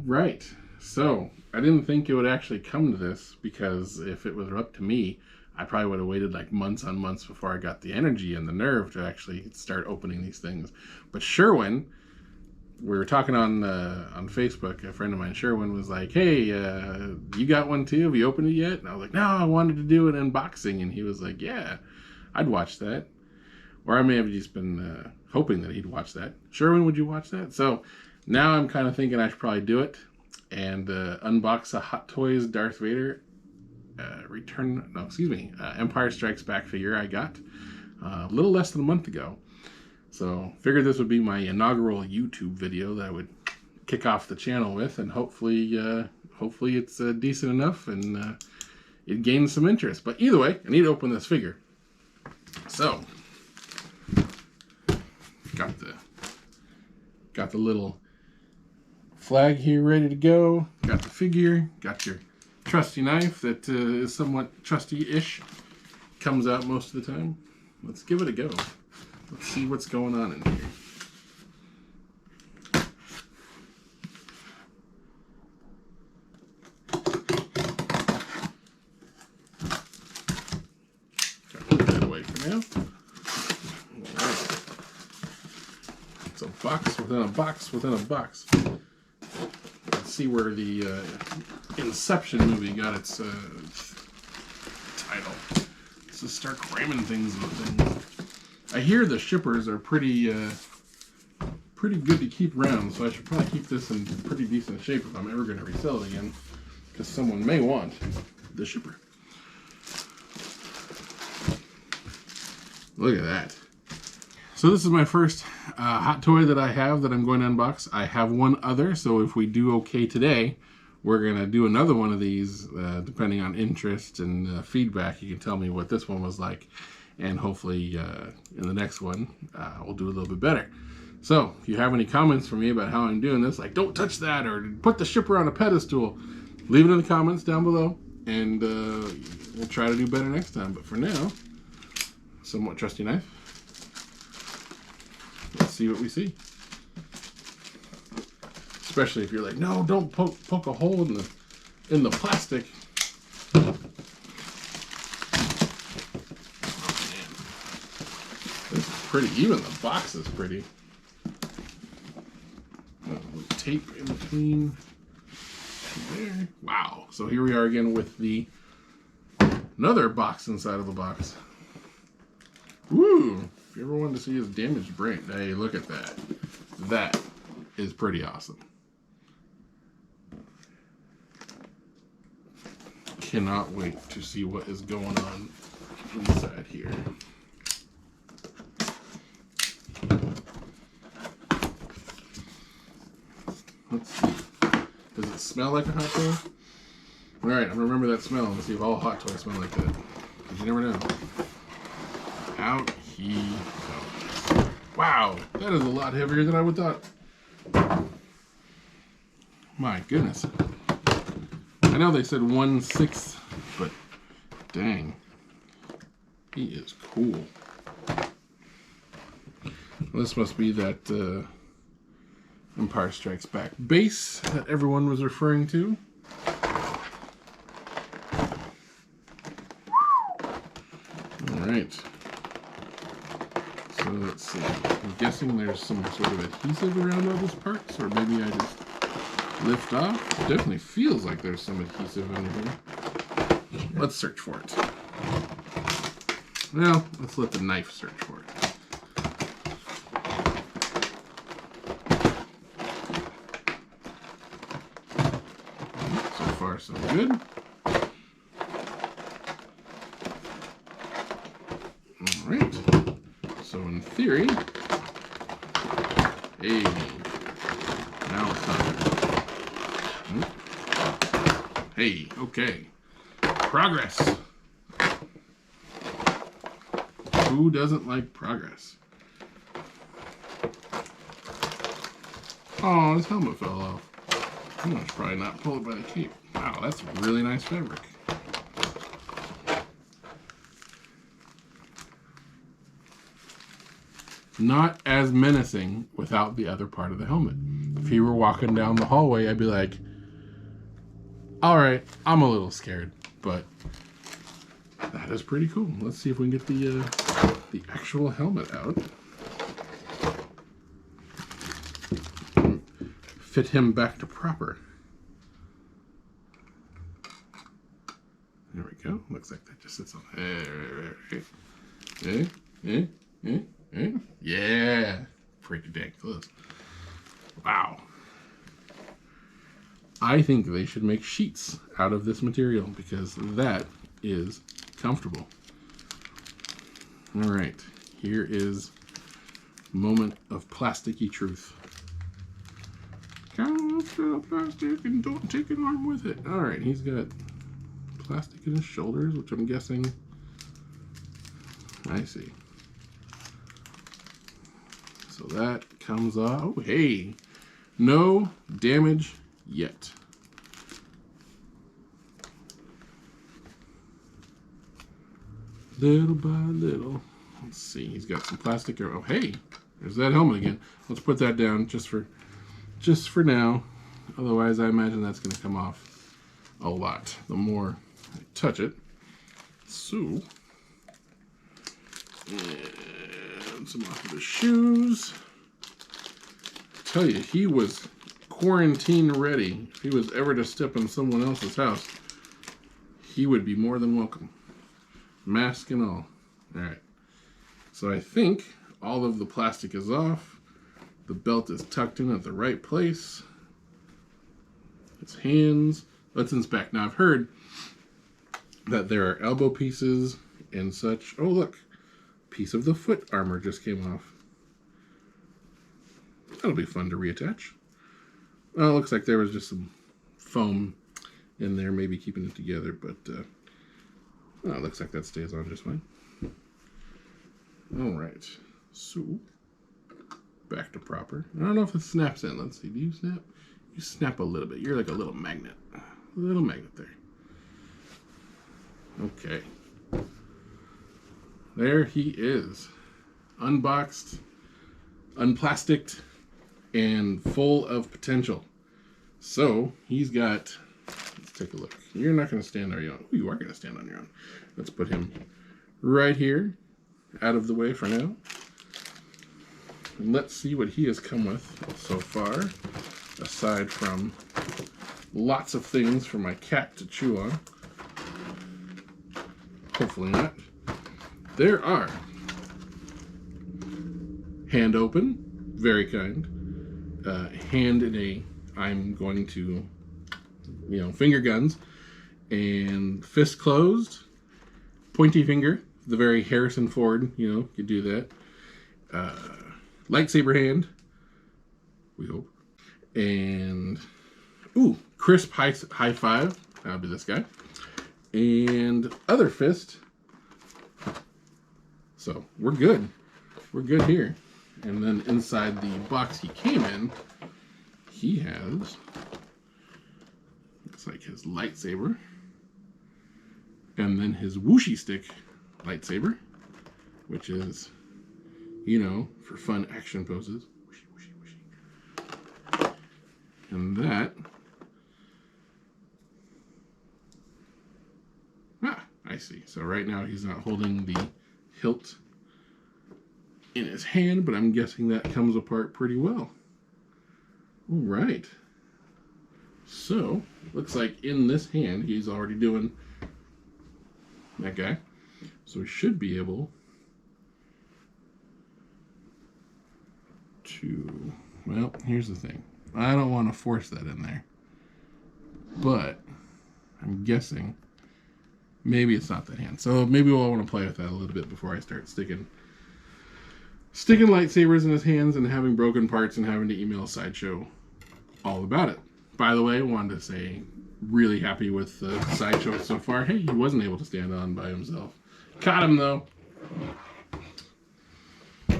Right. So, I didn't think it would actually come to this, because if it was up to me, I probably would have waited like months on months before I got the energy and the nerve to actually start opening these things. But Sherwin, we were talking on Facebook. A friend of mine, Sherwin, was like, "Hey, you got one too? Have you opened it yet?" And I was like, "No, I wanted to do an unboxing." And he was like, "Yeah, I'd watch that." Or I may have just been hoping that he'd watch that. Sherwin, would you watch that? So now I'm kind of thinking I should probably do it and unbox a Hot Toys Darth Vader Empire Strikes Back figure I got a little less than a month ago. So figured this would be my inaugural YouTube video that I would kick off the channel with, and hopefully it's decent enough and it gains some interest. But either way, I need to open this figure. So got the little flag here ready to go. Got the figure. Got your trusty knife that is somewhat trusty-ish. Comes out most of the time. Let's give it a go. Let's see what's going on in here. Gotta put that away for now. All right. It's a box within a box within a box. Let's see where the Inception movie got its title. Let's just start cramming things with things. I hear the shippers are pretty good to keep around, so I should probably keep this in pretty decent shape if I'm ever going to resell it again, because someone may want the shipper. Look at that. So this is my first hot toy that I have that I'm going to unbox. I have one other, so if we do okay today, we're going to do another one of these, depending on interest and feedback. You can tell me what this one was like. And hopefully in the next one, we'll do a little bit better. So if you have any comments for me about how I'm doing this, like don't touch that or put the shipper on a pedestal, leave it in the comments down below, and we'll try to do better next time. But for now, somewhat trusty knife. Let's see what we see. Especially if you're like, no, don't poke a hole in the plastic. Pretty. Even the box is pretty. A little tape in between there. Wow. So here we are again with another box inside of a box. Woo! If you ever wanted to see his damaged brain, hey, look at that. That is pretty awesome. Cannot wait to see what is going on inside here. Let's see. Does it smell like a hot toy? Alright, I'm gonna remember that smell and see if all hot toys smell like that. Because you never know. Out he goes. Wow, that is a lot heavier than I would thought. My goodness. I know they said 1/6, but dang. He is cool. Well, this must be that Empire Strikes Back base that everyone was referring to. Alright. So let's see. I'm guessing there's some sort of adhesive around all these parts, or maybe I just lift off. It definitely feels like there's some adhesive in here. Let's search for it. Well, let's let the knife search for it. So good. Alright. So in theory, hey, now it's time. Hey, okay. Progress. Who doesn't like progress? Oh, his helmet fell off. I should probably not pull it by the cape. Wow, that's really nice fabric. Not as menacing without the other part of the helmet. if he were walking down the hallway, I'd be like, all right, I'm a little scared, but that is pretty cool. Let's see if we can get the actual helmet out. Fit him back to proper. There we go. Looks like that just sits on. Yeah. Pretty dang close. Wow. I think they should make sheets out of this material because that is comfortable. All right. Here is moment of plasticky truth. Count the plastic and don't take an arm with it. All right. He's got plastic in his shoulders, which I'm guessing. I see. So that comes off. Oh, hey. No damage yet. Little by little. Let's see. He's got some plastic. Oh, hey. There's that helmet again. Let's put that down just for now. Otherwise, I imagine that's going to come off a lot the more I touch it. So, and some off of his shoes. I tell you, he was quarantine ready. If he was ever to step in someone else's house, he would be more than welcome. Mask and all. All right. So I think all of the plastic is off. The belt is tucked in at the right place. His hands. Let's inspect. Now I've heard that there are elbow pieces and such. Oh, look. Piece of the foot armor just came off. That'll be fun to reattach. Well, it looks like there was just some foam in there, maybe keeping it together, but well, it looks like that stays on just fine. All right, so back to proper. I don't know if it snaps in. Let's see. Do you snap? You snap a little bit. You're like a little magnet. A little magnet there. Okay. There he is. Unboxed, unplasticed, and full of potential. So he's got, let's take a look. You're not going to stand on your own. Ooh, you are going to stand on your own. Let's put him right here, out of the way for now. And let's see what he has come with so far, aside from lots of things for my cat to chew on. Hopefully not. There are hand open, very kind. Hand in a, I'm going to, finger guns, and fist closed, pointy finger, the very Harrison Ford, you do that. Lightsaber hand, we hope. And, ooh, crisp high five, that'll be this guy. And other fist. So, we're good. We're good here. And then inside the box he came in, he has, looks like his lightsaber, and then his whooshy stick lightsaber, which is, for fun action poses. Whooshy, whooshy, whooshy. And that, I see. So right now he's not holding the hilt in his hand, but I'm guessing that comes apart pretty well. All right. So, looks like in this hand, he's already doing that guy. So we should be able to, well, here's the thing. I don't want to force that in there. But I'm guessing maybe it's not that hand. So maybe we'll want to play with that a little bit before I start sticking lightsabers in his hands and having broken parts and having to email Sideshow all about it. By the way, I wanted to say, really happy with the Sideshow so far. Hey, he wasn't able to stand on by himself. Caught him, though.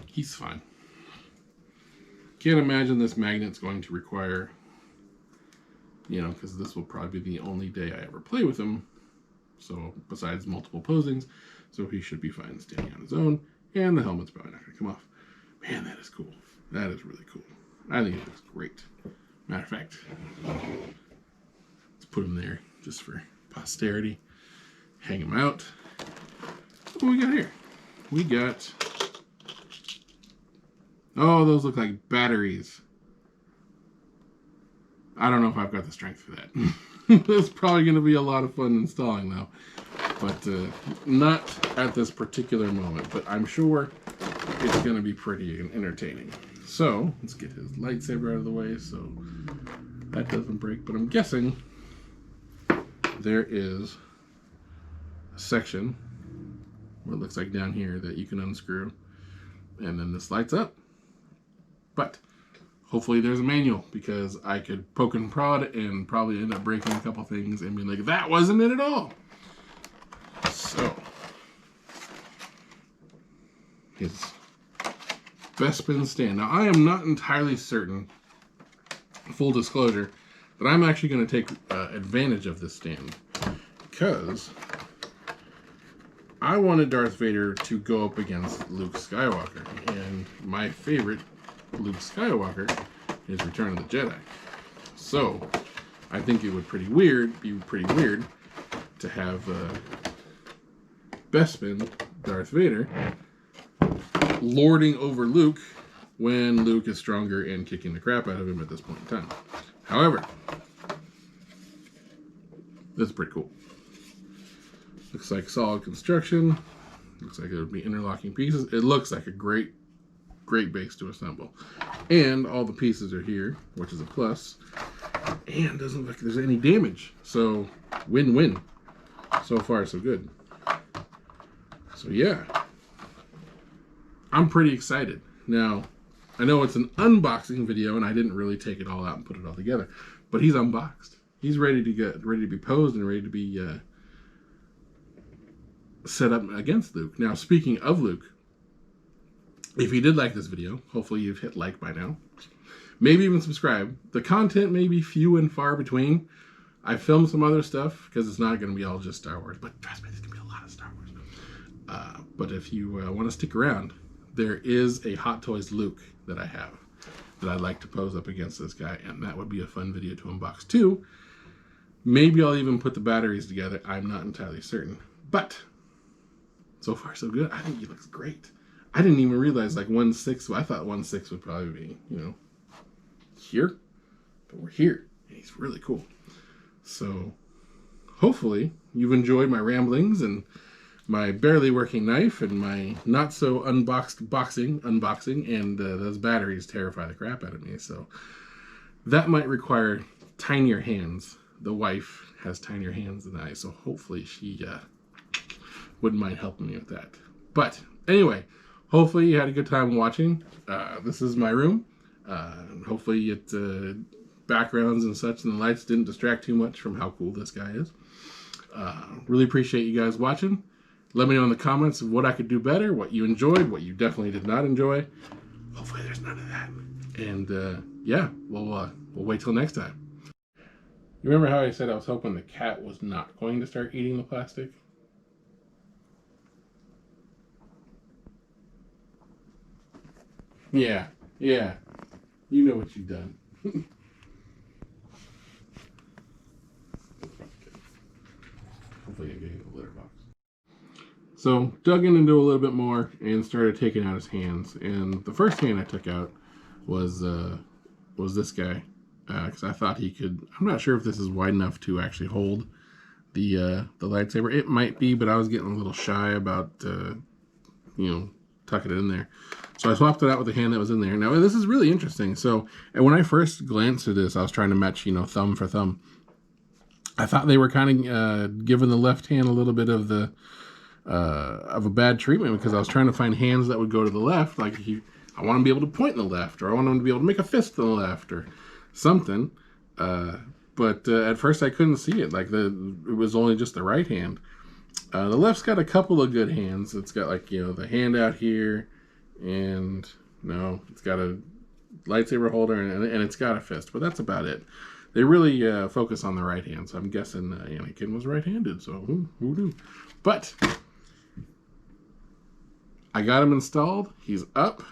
He's fine. Can't imagine this magnet's going to require, because this will probably be the only day I ever play with him. So, besides multiple posings, so he should be fine standing on his own. And the helmet's probably not going to come off. Man, that is cool. That is really cool. I think it looks great. Matter of fact, let's put them there just for posterity. Hang them out. What do we got here? We got... Oh, those look like batteries. I don't know if I've got the strength for that. That's probably going to be a lot of fun installing, though. But not at this particular moment. But I'm sure it's going to be pretty entertaining. So, let's get his lightsaber out of the way so that doesn't break. But I'm guessing there is a section, what it looks like down here, that you can unscrew. And then this lights up. But hopefully there's a manual, because I could poke and prod and probably end up breaking a couple things and be like, that wasn't it at all. So, his Bespin stand. Now, I am not entirely certain, full disclosure, that I'm actually going to take advantage of this stand, because I wanted Darth Vader to go up against Luke Skywalker, and my favorite Luke Skywalker is Return of the Jedi. So, I think it would be pretty weird to have Bespin Darth Vader lording over Luke when Luke is stronger and kicking the crap out of him at this point in time. However, this is pretty cool. Looks like solid construction. Looks like it would be interlocking pieces. It looks like a great base to assemble. And all the pieces are here, which is a plus. And doesn't look like there's any damage. So, win-win. So far, so good. So, yeah. I'm pretty excited. Now, I know it's an unboxing video, and I didn't really take it all out and put it all together. But he's unboxed. He's ready to be posed and ready to be set up against Luke. Now, speaking of Luke, if you did like this video, hopefully you've hit like by now. Maybe even subscribe. The content may be few and far between. I filmed some other stuff, because it's not going to be all just Star Wars. But trust me, there's going to be a lot of Star Wars. But if you want to stick around, there is a Hot Toys Luke that I have that I'd like to pose up against this guy, and that would be a fun video to unbox too. Maybe I'll even put the batteries together. I'm not entirely certain. But so far so good. I think he looks great. I didn't even realize like 1/6. I thought 1/6 would probably be, here. But we're here. And he's really cool. So hopefully you've enjoyed my ramblings and my barely working knife and my not so unboxing, and those batteries terrify the crap out of me. So that might require tinier hands. The wife has tinier hands than I, so hopefully she wouldn't mind helping me with that. But anyway, hopefully you had a good time watching. This is my room. Hopefully backgrounds and such and the lights didn't distract too much from how cool this guy is. Really appreciate you guys watching. Let me know in the comments of what I could do better, what you enjoyed, what you definitely did not enjoy. Hopefully there's none of that. And yeah, we'll wait till next time. You remember how I said I was hoping the cat was not going to start eating the plastic? Yeah. You know what you've done. Hopefully I'm getting the litter box. So, dug into a little bit more and started taking out his hands. And the first hand I took out was this guy. Because I thought he could... I'm not sure if this is wide enough to actually hold the lightsaber. It might be, but I was getting a little shy about, tucking it in there. So I swapped it out with the hand that was in there. Now, this is really interesting. So, and when I first glanced at this, I was trying to match, thumb for thumb. I thought they were kind of giving the left hand a little bit of a bad treatment, because I was trying to find hands that would go to the left. Like, I want to be able to point in the left, or I want them to be able to make a fist in the left, or something. But at first I couldn't see it. Like, it was only just the right hand. The left's got a couple of good hands. It's got, like, the hand out here, and it's got a lightsaber holder, and it's got a fist, but that's about it. They really focus on the right hand, so I'm guessing Anakin was right-handed, so who knew? But I got him installed. He's up,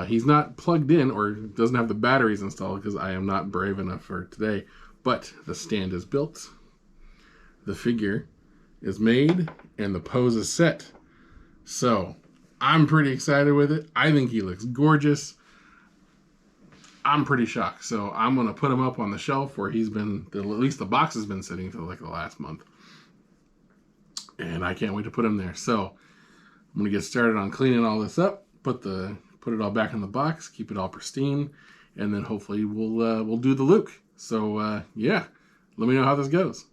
He's not plugged in or doesn't have the batteries installed because I am not brave enough for today. But the stand is built, the figure is made, and the pose is set. So I'm pretty excited with it. I think he looks gorgeous. I'm pretty shocked. So I'm going to put him up on the shelf where he's been, at least the box has been sitting for like the last month. And I can't wait to put him there. So I'm going to get started on cleaning all this up, put it all back in the box, keep it all pristine, and then hopefully we'll do the Luke. So yeah, let me know how this goes.